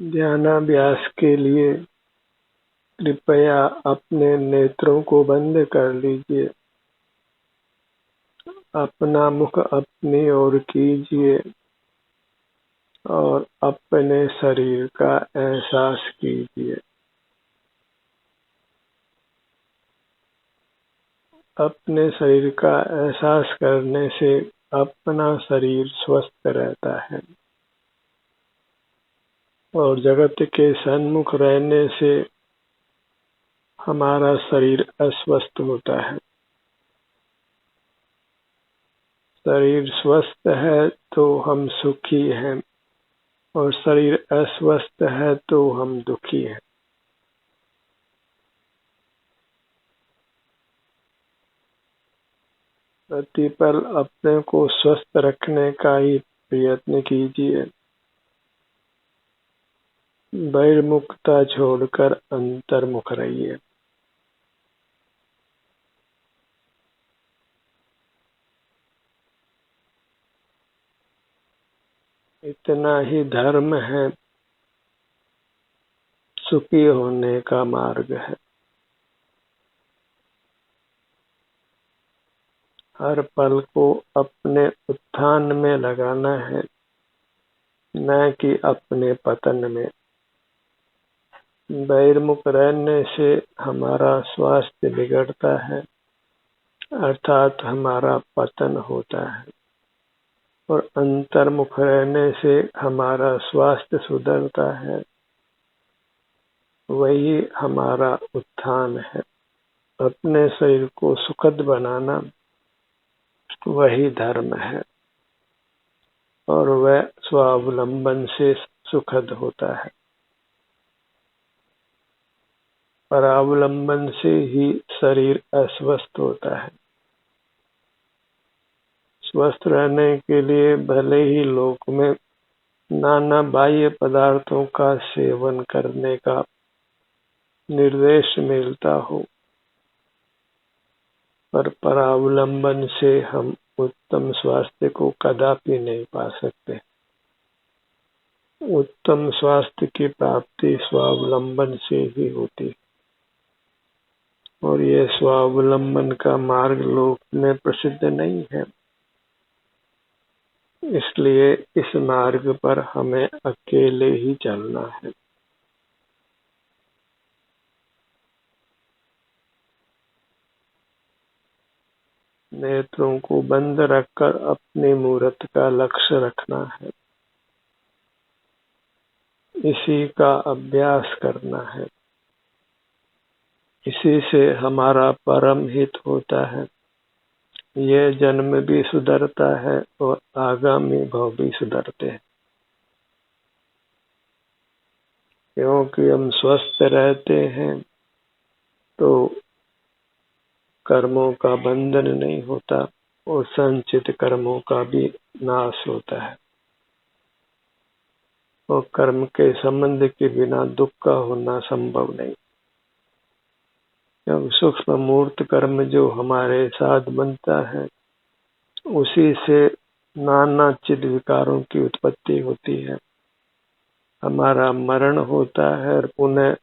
ध्यानाभ्यास के लिए कृपया अपने नेत्रों को बंद कर लीजिए। अपना मुख अपनी ओर कीजिए और अपने शरीर का एहसास कीजिए। अपने शरीर का एहसास करने से अपना शरीर स्वस्थ रहता है और जगत के सन्मुख रहने से हमारा शरीर अस्वस्थ होता है। शरीर स्वस्थ है तो हम सुखी हैं और शरीर अस्वस्थ है तो हम दुखी हैं। प्रतिपल अपने को स्वस्थ रखने का ही प्रयत्न कीजिए। बहिर्मुखता छोड़कर अंतर्मुख रहिए। इतना ही धर्म है, सुखी होने का मार्ग है। हर पल को अपने उत्थान में लगाना है, न कि अपने पतन में। बहिर्मुख रहने से हमारा स्वास्थ्य बिगड़ता है, अर्थात हमारा पतन होता है, और अंतर्मुख रहने से हमारा स्वास्थ्य सुधरता है, वही हमारा उत्थान है। अपने शरीर को सुखद बनाना वही धर्म है और वह स्वावलंबन से सुखद होता है। परावलंबन से ही शरीर अस्वस्थ होता है। स्वस्थ रहने के लिए भले ही लोक में नाना बाह्य पदार्थों का सेवन करने का निर्देश मिलता हो, पर परावलंबन से हम उत्तम स्वास्थ्य को कदापि नहीं पा सकते। उत्तम स्वास्थ्य की प्राप्ति स्वावलंबन से ही होती है और यह स्वावलंबन का मार्ग लोक में प्रसिद्ध नहीं है। इसलिए इस मार्ग पर हमें अकेले ही चलना है। नेत्रों को बंद रखकर अपने मूर्त का लक्ष्य रखना है। इसी का अभ्यास करना है। इसी से हमारा परम हित होता है। यह जन्म भी सुधरता है और आगामी भव भी सुधरते हैं, क्योंकि हम स्वस्थ रहते हैं तो कर्मों का बंधन नहीं होता और संचित कर्मों का भी नाश होता है, और कर्म के संबंध के बिना दुख का होना संभव नहीं। जब सूक्ष्म मूर्त कर्म जो हमारे साथ बनता है, उसी से नाना चिद विकारों की उत्पत्ति होती है। हमारा मरण होता है और पुनः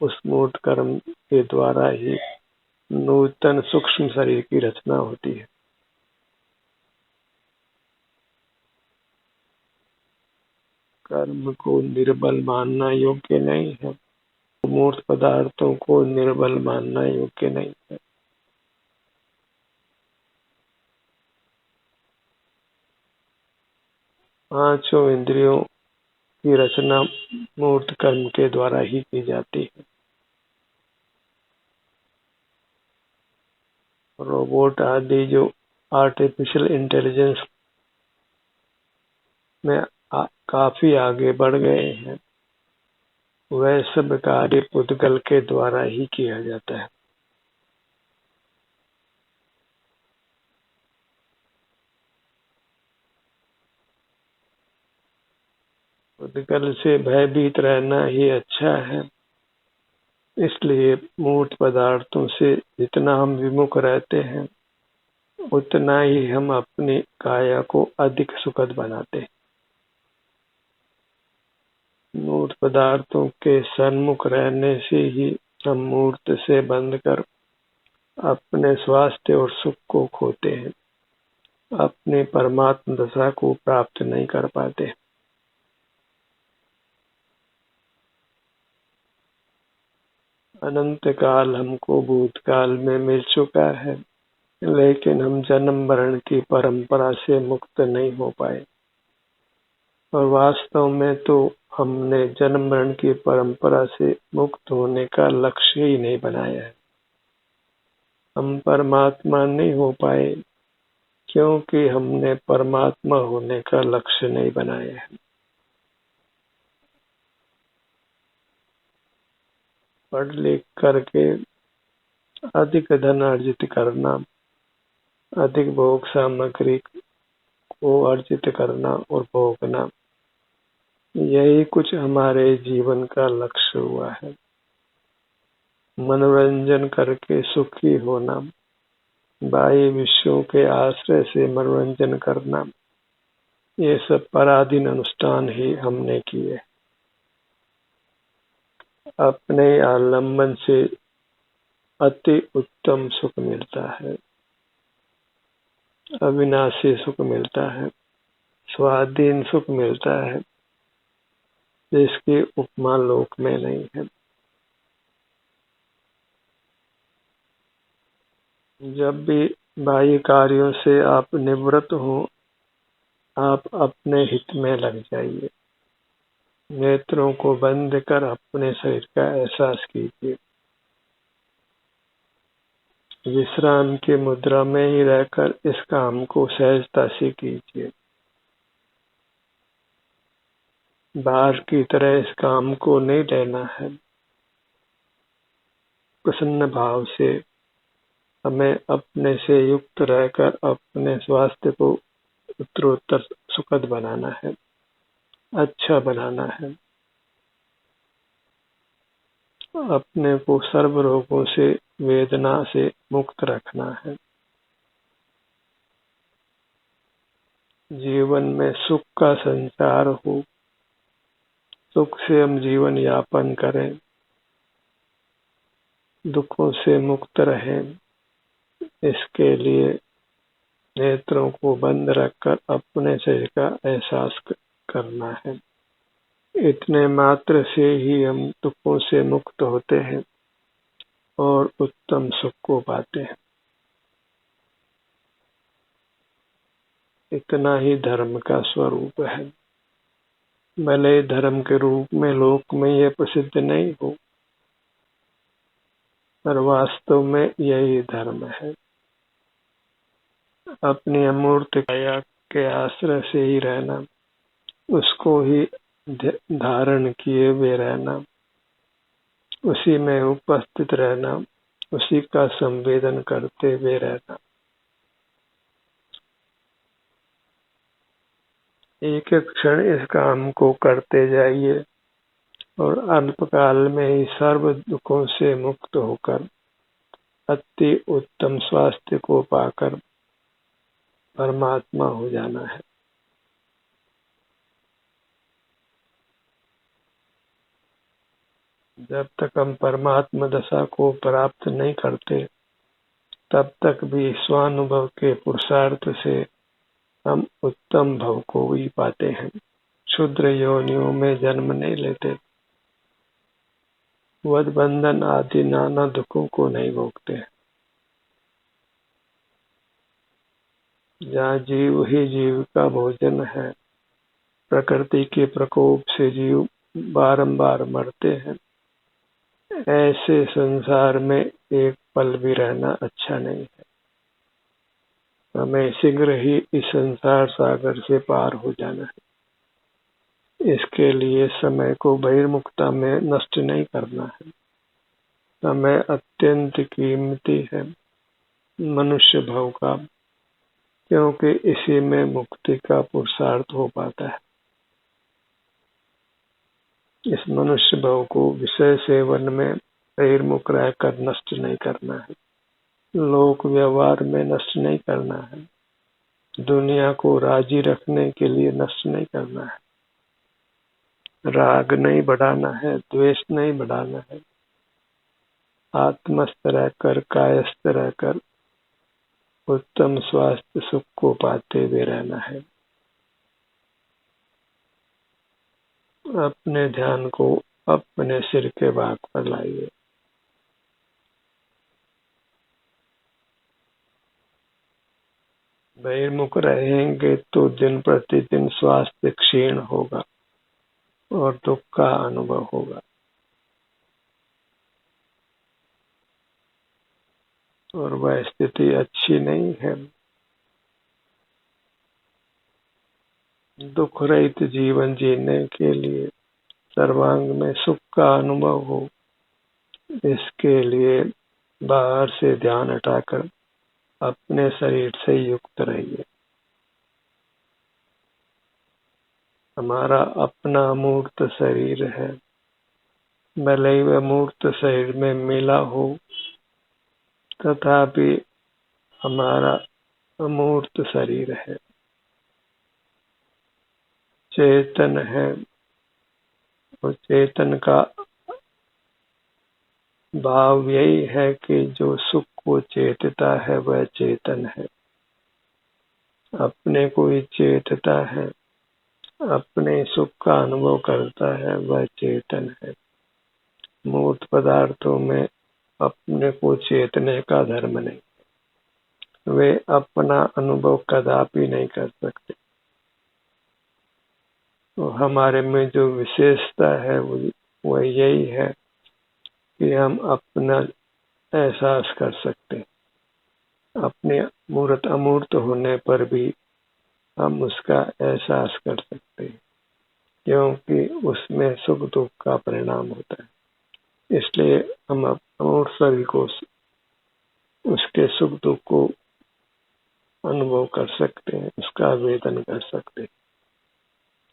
उस मूर्त कर्म के द्वारा ही नूतन सूक्ष्म शरीर की रचना होती है। कर्म को निर्बल मानना योग्य नहीं है। मूर्त पदार्थों को निर्बल मानना योग्य नहीं है। पांचों इंद्रियों की रचना मूर्त कर्म के द्वारा ही की जाती है। रोबोट आदि जो आर्टिफिशियल इंटेलिजेंस में काफी आगे बढ़ गए हैं, वह सब कार्य पुद्गल के द्वारा ही किया जाता है। पुद्गल से भयभीत रहना ही अच्छा है। इसलिए मूर्त पदार्थों से जितना हम विमुख रहते हैं, उतना ही हम अपनी काया को अधिक सुखद बनाते हैं। मूर्त पदार्थों के सन्मुख रहने से ही हम मूर्त से बंध कर अपने स्वास्थ्य और सुख को खोते हैं, अपनी परमात्म दशा को प्राप्त नहीं कर पाते। अनंत काल हमको भूतकाल में मिल चुका है, लेकिन हम जन्म मरण की परंपरा से मुक्त नहीं हो पाए। और वास्तव में तो हमने जन्म मरण की परंपरा से मुक्त होने का लक्ष्य ही नहीं बनाया है। हम परमात्मा नहीं हो पाए क्योंकि हमने परमात्मा होने का लक्ष्य नहीं बनाया है। पढ़ लिख करके अधिक धन अर्जित करना, अधिक भोग सामग्री को अर्जित करना और भोगना, यही कुछ हमारे जीवन का लक्ष्य हुआ है। मनोरंजन करके सुखी होना, बाह्य विषयों के आश्रय से मनोरंजन करना, ये सब पराधीन अनुष्ठान ही हमने किए। अपने आलम्बन से अति उत्तम सुख मिलता है, अविनाशी सुख मिलता है, स्वाधीन सुख मिलता है, जिसकी उपमा लोक में नहीं है। जब भी बाह्य कार्यों से आप निवृत्त हो, आप अपने हित में लग जाइए। नेत्रों को बंद कर अपने शरीर का एहसास कीजिए। विश्राम की मुद्रा में ही रहकर इस काम को सहजता से कीजिए। बाहर की तरह इस काम को नहीं लेना है। प्रसन्न भाव से हमें अपने से युक्त रहकर अपने स्वास्थ्य को उत्तरोत्तर सुखद बनाना है, अच्छा बनाना है। अपने को सर्व रोगों से, वेदना से मुक्त रखना है। जीवन में सुख का संचार हो, सुख से हम जीवन यापन करें, दुखों से मुक्त रहें। इसके लिए नेत्रों को बंद रखकर अपने शरीर का एहसास करना है। इतने मात्र से ही हम दुखों से मुक्त होते हैं और उत्तम सुख को पाते हैं। इतना ही धर्म का स्वरूप है। भले धर्म के रूप में लोक में यह प्रसिद्ध नहीं हो, पर वास्तव में यही धर्म है। अपनी अमूर्त काया के आश्रय से ही रहना, उसको ही धारण किए हुए रहना, उसी में उपस्थित रहना, उसी का संवेदन करते हुए रहना। एक एक क्षण इस काम को करते जाइए और अल्पकाल में ही सर्व दुखों से मुक्त होकर अति उत्तम स्वास्थ्य को पाकर परमात्मा हो जाना है। जब तक हम परमात्मा दशा को प्राप्त नहीं करते, तब तक भी स्वानुभव के पुरुषार्थ से हम उत्तम भव को ही पाते हैं। क्षुद्र योनियों में जन्म नहीं लेते, वध बंधन आदि नाना दुखों को नहीं भोगते। जहाँ जीव ही जीव का भोजन है, प्रकृति के प्रकोप से जीव बारंबार मरते हैं, ऐसे संसार में एक पल भी रहना अच्छा नहीं है। हमें शीघ्र ही इस संसार सागर से पार हो जाना है। इसके लिए समय को बहिर्मुखता में नष्ट नहीं करना है। समय अत्यंत कीमती है मनुष्य भव का, क्योंकि इसी में मुक्ति का पुरुषार्थ हो पाता है। इस मनुष्य भव को विषय सेवन में बहिर्मुख रहकर नष्ट नहीं करना है, लोक व्यवहार में नष्ट नहीं करना है, दुनिया को राजी रखने के लिए नष्ट नहीं करना है। राग नहीं बढ़ाना है, द्वेष नहीं बढ़ाना है। आत्मस्थ रहकर, कायस्थ रहकर उत्तम स्वास्थ्य सुख को पाते हुए रहना है। अपने ध्यान को अपने सिर के भाग पर लाइए। बहिर्मुख रहेंगे तो दिन प्रतिदिन स्वास्थ्य क्षीण होगा और दुख का अनुभव होगा। और वह स्थिति अच्छी नहीं है। दुख रहित जीवन जीने के लिए, सर्वांग में सुख का अनुभव हो, इसके लिए बाहर से ध्यान हटाकर अपने शरीर से युक्त रहिए। हमारा अपना अमूर्त शरीर है, भले ही वह मूर्त शरीर में मिला हो, तथापि हमारा अमूर्त शरीर है, चेतन है। और चेतन का भाव यही है कि जो सुख को चेतता है वह चेतन है। अपने को ही चेतता है, अपने सुख का अनुभव करता है, वह चेतन है। मूर्त पदार्थों में अपने को चेतने का धर्म नहीं, वे अपना अनुभव कदापि नहीं कर सकते। तो हमारे में जो विशेषता है वो यही है कि हम अपना एहसास कर सकते हैं। अपने मूर्त अमूर्त होने पर भी हम उसका एहसास कर सकते हैं, क्योंकि उसमें सुख दुख का परिणाम होता है। इसलिए हम अमूर्त शरीर को, उसके सुख दुख को अनुभव कर सकते हैं, उसका वेदन कर सकते हैं।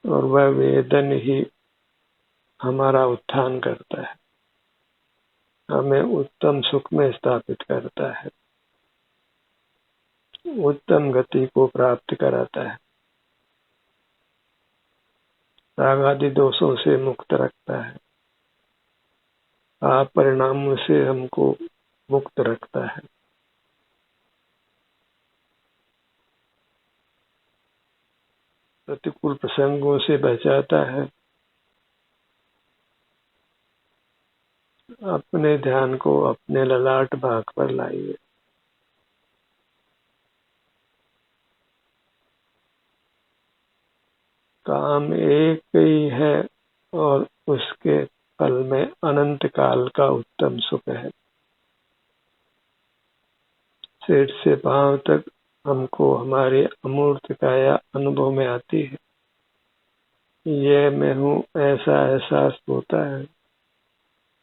और वह वेदन ही हमारा उत्थान करता है, हमें उत्तम सुख में स्थापित करता है, उत्तम गति को प्राप्त कराता है, राग आदि दोषों से मुक्त रखता है, आप परिणामों से हमको मुक्त रखता है। प्रतिकूल प्रसंगों से बचाता है। अपने ध्यान को अपने ललाट भाग पर लाइए। काम एक ही है और उसके फल में अनंत काल का उत्तम सुख है। सिर से पांव तक हमको हमारी अमूर्त काया अनुभव में आती है। ये मैं हूँ ऐसा एहसास होता है।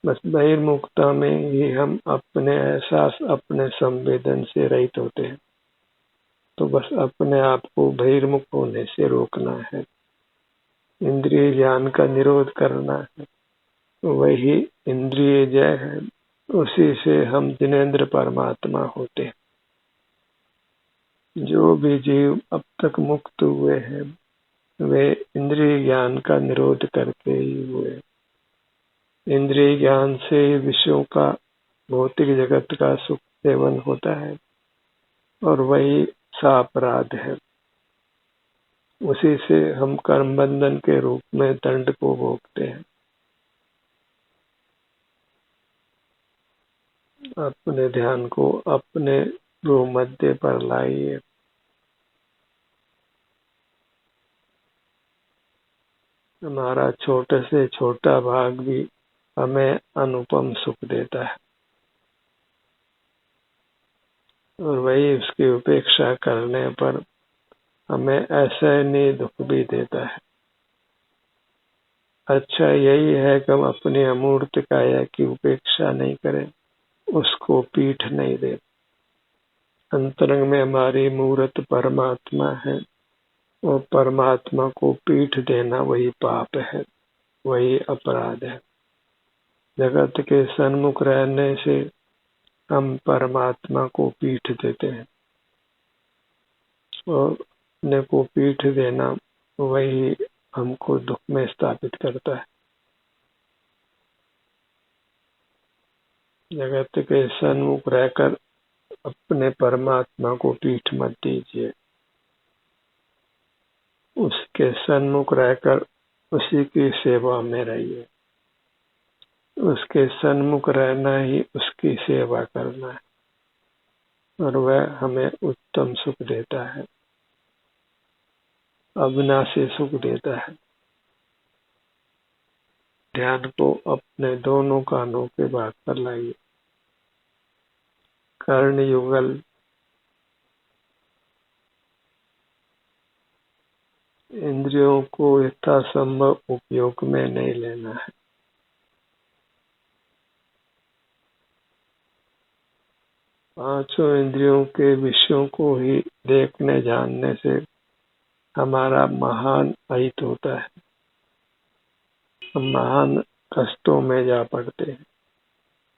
बस बहिर्मुखता में ही हम अपने एहसास, अपने संवेदन से रहित होते हैं। तो बस अपने आप को बहिर्मुख होने से रोकना है, इंद्रिय ज्ञान का निरोध करना है। वही इंद्रिय जय है, उसी से हम जिनेंद्र परमात्मा होते हैं। जो भी जीव अब तक मुक्त हुए हैं वे इंद्रिय ज्ञान का निरोध करके ही हुए। इंद्रिय ज्ञान से विषयों का, भौतिक जगत का सुख सेवन होता है और वही सापराध है। उसी से हम कर्म बंधन के रूप में दंड को भोगते हैं। अपने ध्यान को अपने भ्रूमध्य पर लाइए। हमारा छोटे से छोटा भाग भी हमें अनुपम सुख देता है और वही उसकी उपेक्षा करने पर हमें असहनीय दुख भी देता है। अच्छा यही है कि हम अपनी अमूर्त काया की उपेक्षा नहीं करें, उसको पीठ नहीं दे। अंतरंग में हमारी मूर्त परमात्मा है और परमात्मा को पीठ देना वही पाप है, वही अपराध है। जगत के सन्मुख रहने से हम परमात्मा को पीठ देते हैं और अपने को पीठ देना वही हमको दुख में स्थापित करता है। जगत के सन्मुख रहकर अपने परमात्मा को पीठ मत दीजिए। उसके सन्मुख रहकर उसी की सेवा में रहिए। उसके सन्मुख रहना ही उसकी सेवा करना है, और वह हमें उत्तम सुख देता है, अविनाशी सुख देता है। ध्यान को अपने दोनों कानों के भाग पर लाइए। कर्ण युगल, इंद्रियों को यथासंभव उपयोग में नहीं लेना है। पांचों इंद्रियों के विषयों को ही देखने जानने से हमारा महान अहित होता है। हम महान कष्टों में जा पड़ते हैं।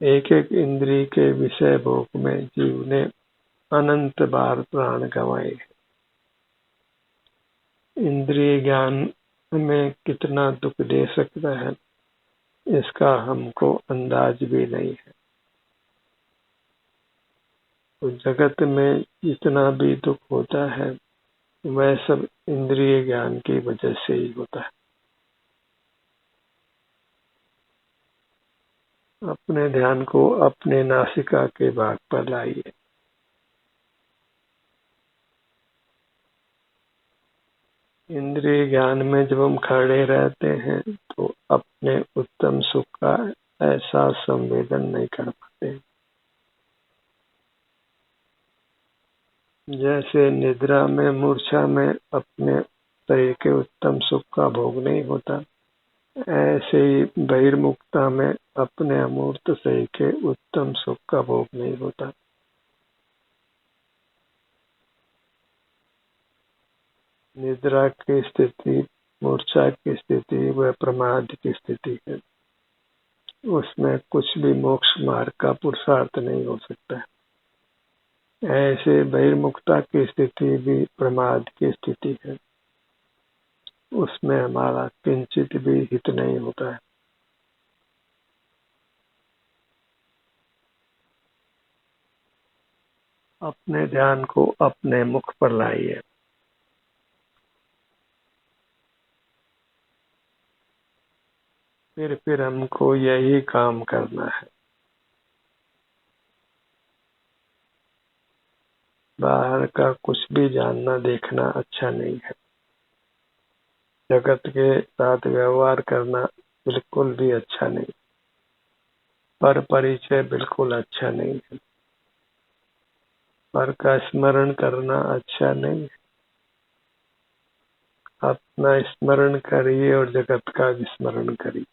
एक एक इंद्रिय के विषय भोग में जीव ने अनंत बार प्राण गंवाए। इंद्रिय ज्ञान हमें कितना दुख दे सकता है, इसका हमको अंदाज भी नहीं है। तो जगत में जितना भी दुख होता है, वह सब इंद्रिय ज्ञान की वजह से ही होता है। अपने ध्यान को अपने नासिका के भाग पर लाइए। इंद्रिय ज्ञान में जब हम खड़े रहते हैं तो अपने उत्तम सुख का एहसास संवेदन नहीं कर पाते। जैसे निद्रा में, मूर्छा में अपने शरीर के उत्तम सुख का भोग नहीं होता, ऐसे ही बहिर्मुखता में अपने अमूर्त शरीर के उत्तम सुख का भोग नहीं होता। निद्रा की स्थिति, मूर्छा की स्थिति व प्रमाद की स्थिति है। उसमें कुछ भी मोक्ष मार्ग का पुरुषार्थ नहीं हो सकता। ऐसे बहिर्मुखता की स्थिति भी प्रमाद की स्थिति है। उसमें हमारा किंचित भी हित नहीं होता है। अपने ध्यान को अपने मुख पर लाइए। फिर हमको यही काम करना है। बाहर का कुछ भी जानना देखना अच्छा नहीं है। जगत के साथ व्यवहार करना बिल्कुल भी अच्छा नहीं। पर परिचय बिल्कुल अच्छा नहीं है। पर का स्मरण करना अच्छा नहीं है। अपना स्मरण करिए और जगत का विस्मरण करिए।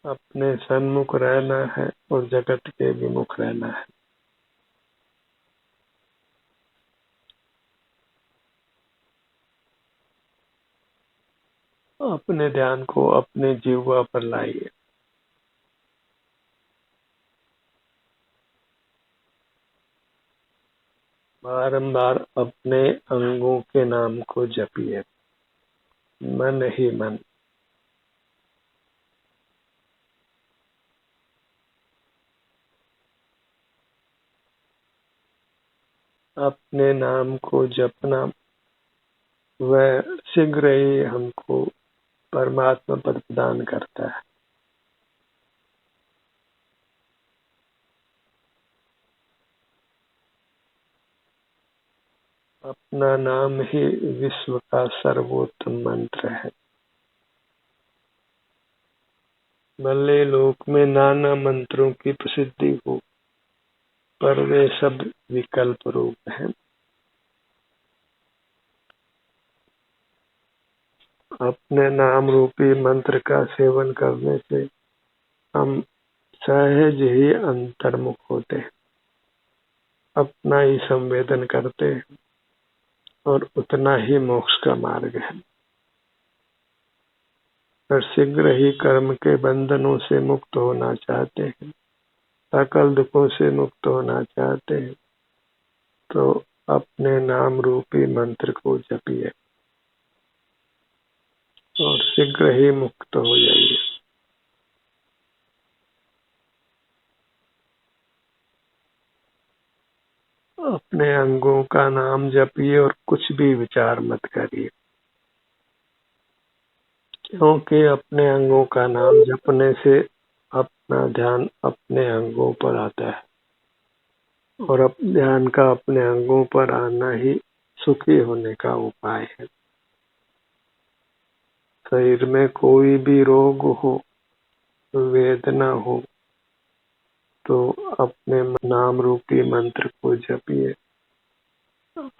अपने सन्मुख रहना है और जगत के विमुख रहना है। अपने ध्यान को अपने जीवा पर लाइए। बारंबार अपने अंगों के नाम को जपिए, मन ही मन। अपने नाम को जपना वह शीघ्र ही हमको परमात्मा पद प्रदान करता है। अपना नाम ही विश्व का सर्वोत्तम मंत्र है। भले लोक में नाना मंत्रों की प्रसिद्धि हो, पर वे सब विकल्प रूप हैं। अपने नाम रूपी मंत्र का सेवन करने से हम सहज ही अंतर्मुख होते हैं, अपना ही संवेदन करते हैं, और उतना ही मोक्ष का मार्ग है। पर शीघ्र ही कर्म के बंधनों से मुक्त होना चाहते हैं, सकल दुखों से मुक्त होना चाहते हैं, तो अपने नाम रूपी मंत्र को जपिए और शीघ्र ही मुक्त हो जाइए। अपने अंगों का नाम जपिए और कुछ भी विचार मत करिए, क्योंकि अपने अंगों का नाम जपने से अपना ध्यान अपने अंगों पर आता है और ध्यान का अपने अंगों पर आना ही सुखी होने का उपाय है। शरीर में कोई भी रोग हो, वेदना हो, तो अपने नाम रूपी मंत्र को जपिए,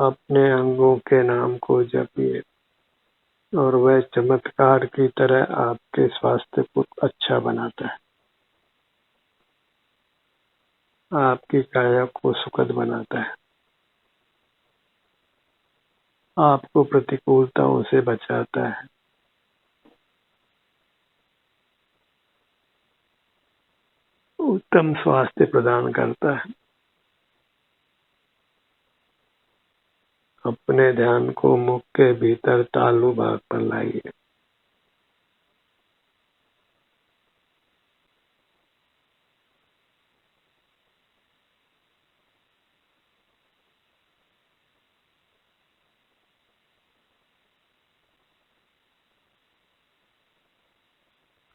अपने अंगों के नाम को जपिए और वह चमत्कार की तरह आपके स्वास्थ्य को अच्छा बनाता है, आपकी काया को सुखद बनाता है, आपको प्रतिकूलताओं से बचाता है, उत्तम स्वास्थ्य प्रदान करता है। अपने ध्यान को मुख के भीतर तालु भाग पर लाइए।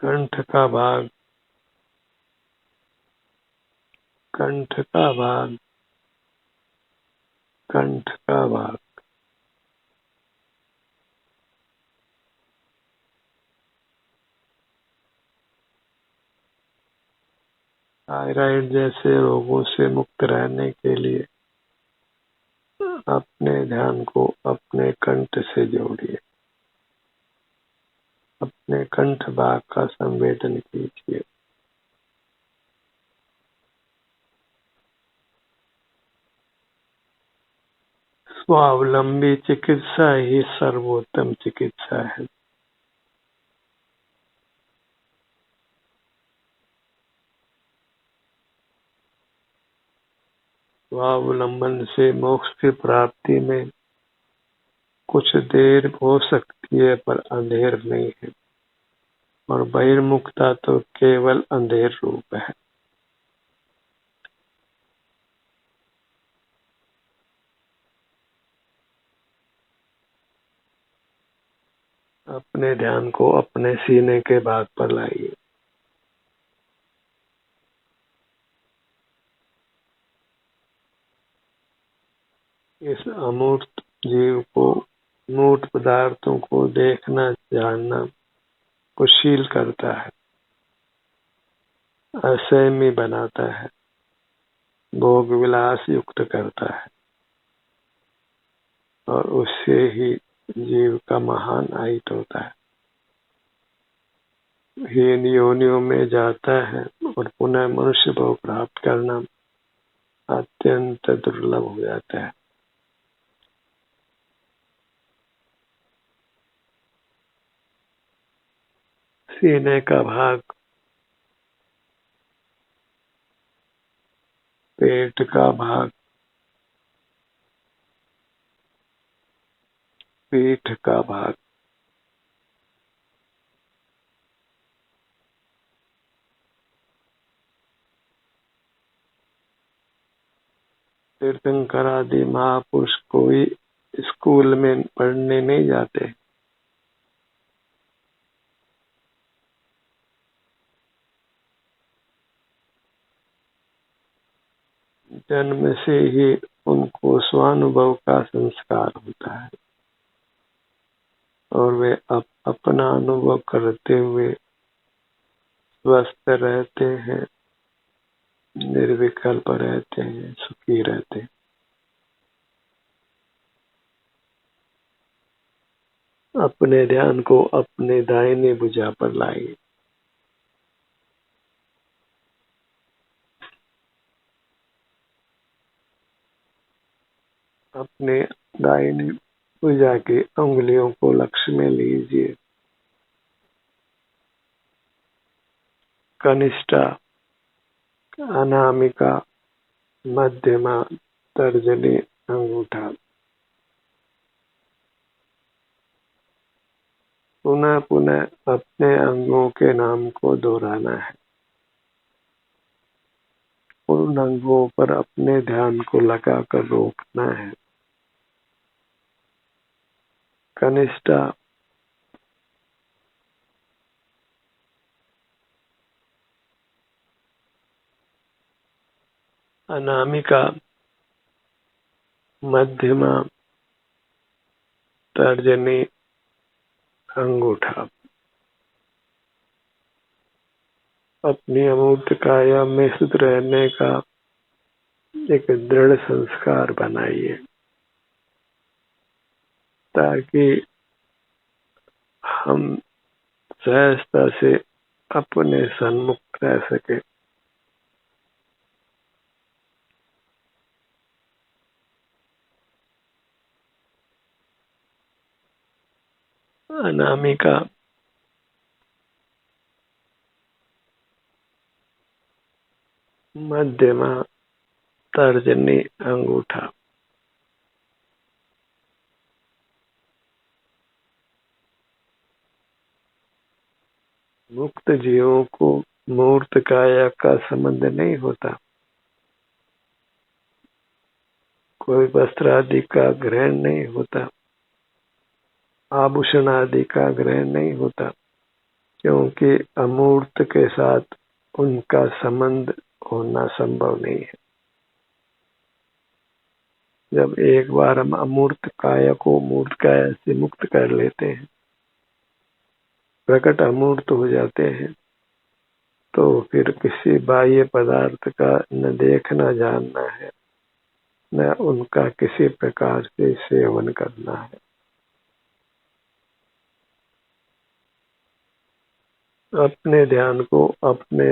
कंठ का भाग, कंठ का भाग, कंठ का भाग। थायराइड जैसे रोगों से मुक्त रहने के लिए अपने ध्यान को अपने कंठ से जोड़िए, अपने कंठ भाग का संवेदन कीजिए। स्वावलंबी चिकित्सा ही सर्वोत्तम चिकित्सा है। स्वावलंबन से मोक्ष की प्राप्ति में कुछ देर हो सकती है, पर अंधेर नहीं है, और बहिर्मुखता तो केवल अंधेर रूप है। अपने ध्यान को अपने सीने के भाग पर लाइए। इस अमूर्त जीव को, मूर्त पदार्थों को देखना, जानना कुशील करता है, असहमी बनाता है, भोग विलास युक्त करता है और उससे ही जीव का महान अहित होता है। हीन योनियों में जाता है और पुनः मनुष्य भोग प्राप्त करना अत्यंत दुर्लभ हो जाता है। सीने का भाग, पेट का भाग, पीठ का भाग, तीर्थंकर आदि महापुरुष कोई स्कूल में पढ़ने नहीं जाते, जन्म से ही उनको स्वानुभव का संस्कार होता है और वे अपना अनुभव करते हुए स्वस्थ रहते हैं, निर्विकल्प रहते हैं, सुखी रहते हैं। अपने ध्यान को अपने दाहिने भुजा पर लाइए। अपने दाहिने भुजा की उंगलियों को लक्ष्य में लीजिए। कनिष्ठा, अनामिका, मध्यमा, तर्जनी अंगूठा। पुनः पुनः अपने अंगों के नाम को दोहराना है। उन अंगों पर अपने ध्यान को लगाकर रोकना है। कनिष्ठा, अनामिका, मध्यमा, तर्जनी, अंगूठा। अपनी अमूर्त काया में स्थित रहने का एक दृढ़ संस्कार बनाइए, ताकि हम सहजता से अपने सन्मुख रह सके। अनामिका, मध्यमा, तर्जनी, अंगूठा। मुक्त जीवों को मूर्त काया का संबंध नहीं होता। कोई वस्त्र आदि का ग्रहण नहीं होता, आभूषण आदि का ग्रहण नहीं होता, क्योंकि अमूर्त के साथ उनका संबंध होना संभव नहीं है। जब एक बार हम अमूर्त काया को मूर्त काया से मुक्त कर लेते हैं, प्रकट अमूर्त हो जाते हैं, तो फिर किसी बाह्य पदार्थ का न देखना जानना है, न उनका किसी प्रकार से सेवन करना है। अपने ध्यान को अपने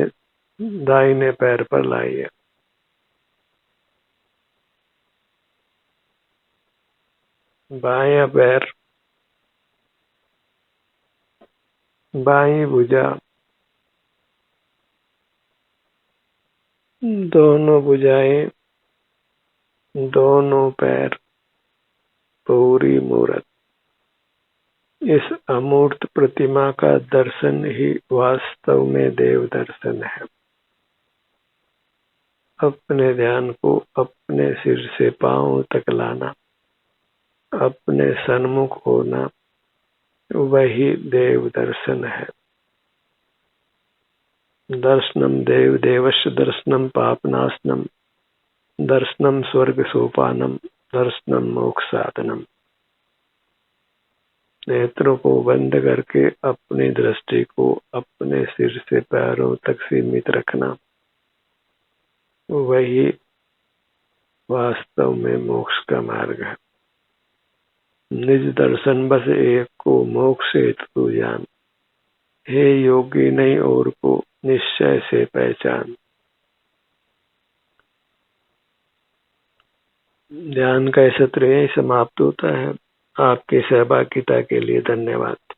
दाहिने पैर पर लाइए। बायां पैर, बाईं भुजा, दोनों भुजाएं, दोनों पैर, पूरी मूरत। इस अमूर्त प्रतिमा का दर्शन ही वास्तव में देव दर्शन है। अपने ध्यान को अपने सिर से पांव तक लाना, अपने सन्मुख होना, वही देव दर्शन है। दर्शनम देव देवस्य दर्शनम पापनाशनम, दर्शनम स्वर्ग सोपानम, दर्शनम मोक्ष साधनम। नेत्रों को बंद करके अपनी दृष्टि को अपने सिर से पैरों तक सीमित रखना, वही वास्तव में मोक्ष का मार्ग है। निज दर्शन बस एक को मोक्ष हेतु जान, हे योगी नहीं और को निश्चय से पहचान। ध्यान का सत्र यही समाप्त होता है। आपकी सहभागिता के लिए धन्यवाद।